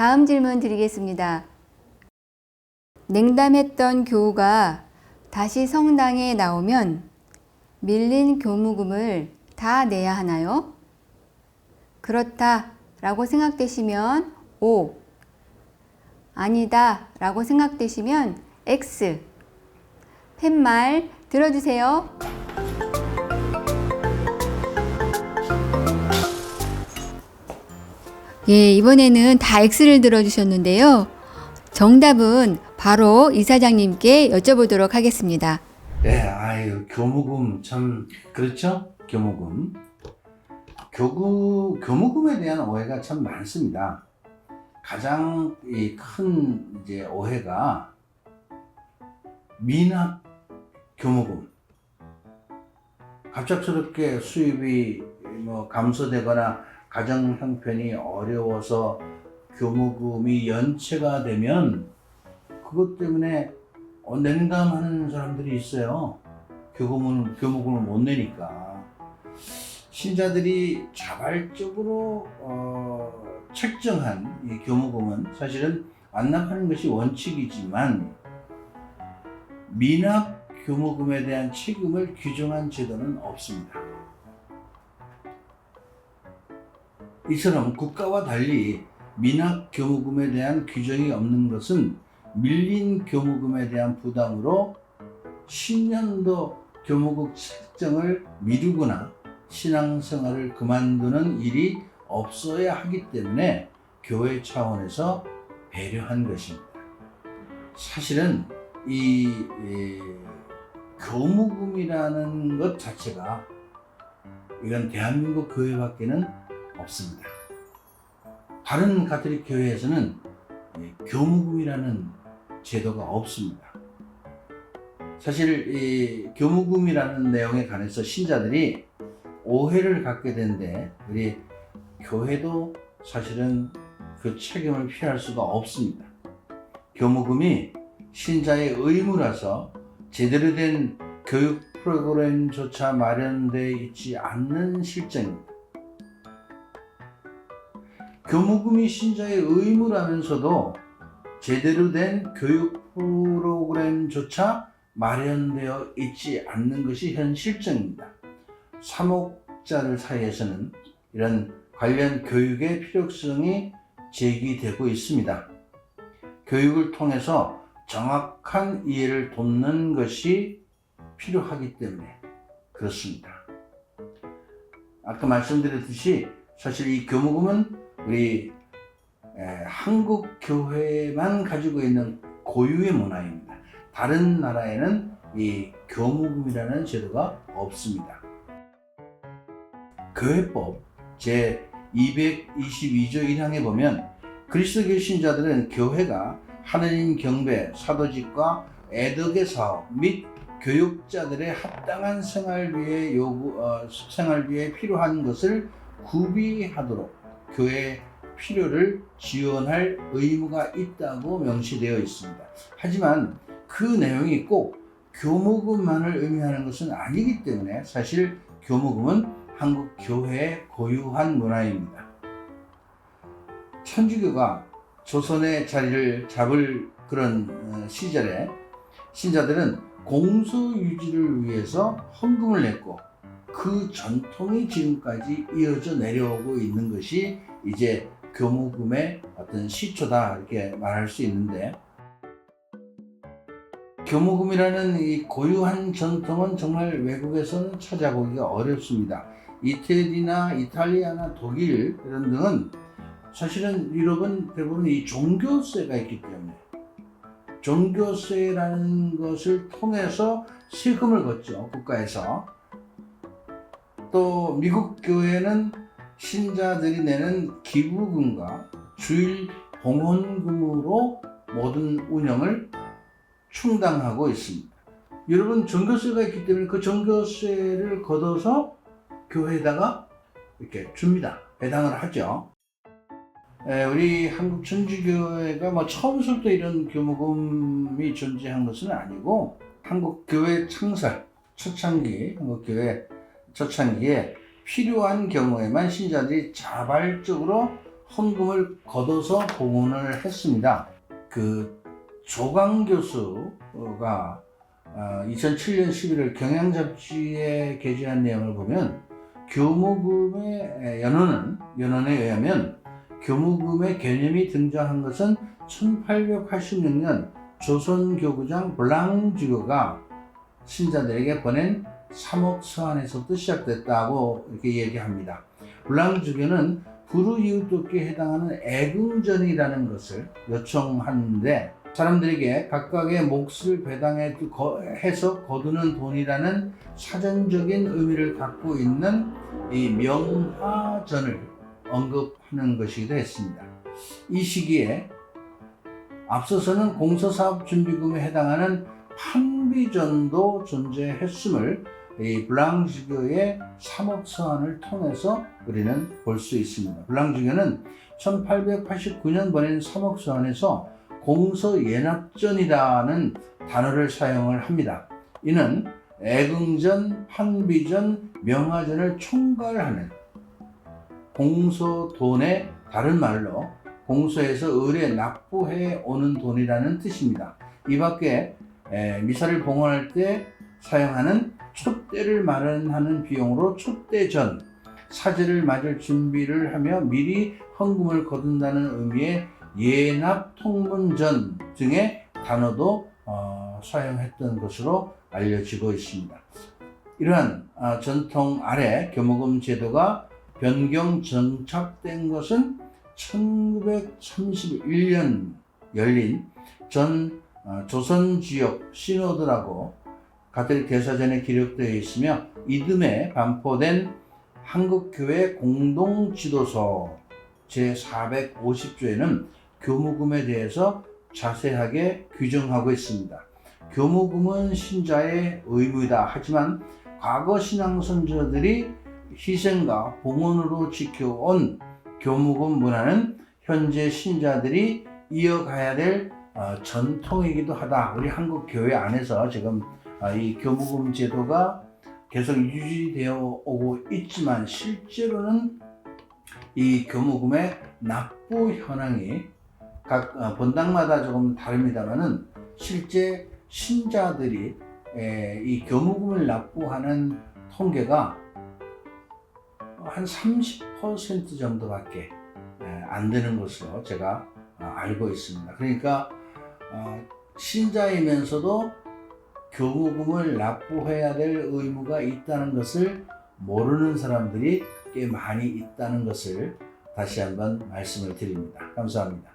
다음 질문 드리겠습니다. 냉담했던 교우가 다시 성당에 나오면 밀린 교무금을 다 내야 하나요? 그렇다 라고 생각되시면 O, 아니다 라고 생각되시면 X. 팻말 들어주세요. 예, 이번에는 다 X를 들어주셨는데요. 정답은 바로 이사장님께 여쭤보도록 하겠습니다. 네, 아유, 교무금 참 그렇죠? 교무금. 교무금에 대한 오해가 참 많습니다. 가장 큰 이제 오해가 미납 교무금. 갑작스럽게 수입이 감소되거나 가정 형편이 어려워서 교무금이 연체가 되면 그것 때문에 냉담하는 사람들이 있어요. 교무금을 못 내니까. 신자들이 자발적으로 책정한 이 교무금은 사실은 완납하는 것이 원칙이지만 미납 교무금에 대한 책임을 규정한 제도는 없습니다. 이처럼 국가와 달리 미납 교무금에 대한 규정이 없는 것은 밀린 교무금에 대한 부담으로 신년도 교무국 책정을 미루거나 신앙생활을 그만두는 일이 없어야 하기 때문에 교회 차원에서 배려한 것입니다. 사실은 이 교무금이라는 것 자체가 이건 대한민국 교회밖에는 없습니다. 다른 가톨릭 교회에서는 교무금이라는 제도가 없습니다. 사실 이 교무금이라는 내용에 관해서 신자들이 오해를 갖게 되는데 우리 교회도 사실은 그 책임을 피할 수가 없습니다. 교무금이 신자의 의무라서 제대로 된 교육 프로그램조차 마련되어 있지 않는 실정입니다. 교무금이 신자의 의무라면서도 제대로 된 교육 프로그램조차 마련되어 있지 않는 것이 현 실정입니다. 사목자들 사이에서는 이런 관련 교육의 필요성이 제기되고 있습니다. 교육을 통해서 정확한 이해를 돕는 것이 필요하기 때문에 그렇습니다. 아까 말씀드렸듯이 사실 이 교무금은 우리 한국 교회만 가지고 있는 고유의 문화입니다. 다른 나라에는 이 교무금이라는 제도가 없습니다. 교회법 제 222조 1항에 보면 그리스도교 신자들은 교회가 하느님 경배, 사도직과 애덕의 사업 및 교육자들의 합당한 생활비에 필요한 것을 구비하도록 교회의 필요를 지원할 의무가 있다고 명시되어 있습니다. 하지만 그 내용이 꼭 교무금만을 의미하는 것은 아니기 때문에 사실 교무금은 한국 교회의 고유한 문화입니다. 천주교가 조선의 자리를 잡을 그런 시절에 신자들은 공소 유지를 위해서 헌금을 냈고 그 전통이 지금까지 이어져 내려오고 있는 것이 이제 교무금의 어떤 시초다 이렇게 말할 수 있는데, 교무금이라는 이 고유한 전통은 정말 외국에서는 찾아보기가 어렵습니다. 이태리나 이탈리아나 독일 이런 등은 사실은 유럽은 대부분 이 종교세가 있기 때문에 종교세라는 것을 통해서 세금을 걷죠, 국가에서. 또 미국 교회는 신자들이 내는 기부금과 주일 봉헌금으로 모든 운영을 충당하고 있습니다. 여러분, 종교세가 있기 때문에 그 종교세를 걷어서 교회에다가 이렇게 줍니다. 배당을 하죠. 우리 한국 천주교회가 처음부터 이런 교무금이 존재한 것은 아니고, 한국 교회 창설 초창기, 한국 교회 초창기에 필요한 경우에만 신자들이 자발적으로 헌금을 걷어서 봉헌을 했습니다. 그 조강 교수가 2007년 11월 경향 잡지에 게재한 내용을 보면 교무금의 연원에 의하면 교무금의 개념이 등장한 것은 1886년 조선교구장 블랑주거가 신자들에게 보낸 3억 서한에서부터 시작됐다고 이렇게 얘기합니다. 블랑주교는 불우이웃돕기에 해당하는 애궁전이라는 것을 요청하는데 사람들에게 각각의 몫을 배당해서 거두는 돈이라는 사전적인 의미를 갖고 있는 이 명화전을 언급하는 것이기도 했습니다. 이 시기에 앞서서는 공서사업준비금에 해당하는 판비전도 존재했음을 이 블랑주교의 3억 서한을 통해서 우리는 볼 수 있습니다. 블랑주교는 1889년 보낸 3억 서한에서 공서예납전이라는 단어를 사용을 합니다. 이는 애궁전, 판비전, 명화전을 총괄하는 공서돈의 다른 말로 공서에서 을에 납부해 오는 돈이라는 뜻입니다. 이 밖에 미사를 봉헌할 때 사용하는 촛대를 마련하는 비용으로 촛대전, 사제를 맞을 준비를 하며 미리 헌금을 거둔다는 의미의 예납 통문전 등의 단어도 사용했던 것으로 알려지고 있습니다. 이러한 전통 아래 교무금 제도가 변경 정착된 것은 1931년 열린 조선 지역 시노드라고 가톨릭 대사전에 기록되어 있으며 이듬해 반포된 한국교회 공동지도서 제450조에는 교무금에 대해서 자세하게 규정하고 있습니다. 교무금은 신자의 의무이다. 하지만 과거 신앙선조들이 희생과 봉헌으로 지켜온 교무금 문화는 현재 신자들이 이어가야 될 전통이기도 하다. 우리 한국 교회 안에서 지금 이 교무금 제도가 계속 유지되어 오고 있지만 실제로는 이 교무금의 납부 현황이 각 본당마다 조금 다릅니다만은 실제 신자들이 이 교무금을 납부하는 통계가 한 30% 정도밖에 안 되는 것으로 제가 알고 있습니다. 그러니까 신자이면서도 교무금을 납부해야 될 의무가 있다는 것을 모르는 사람들이 꽤 많이 있다는 것을 다시 한번 말씀을 드립니다. 감사합니다.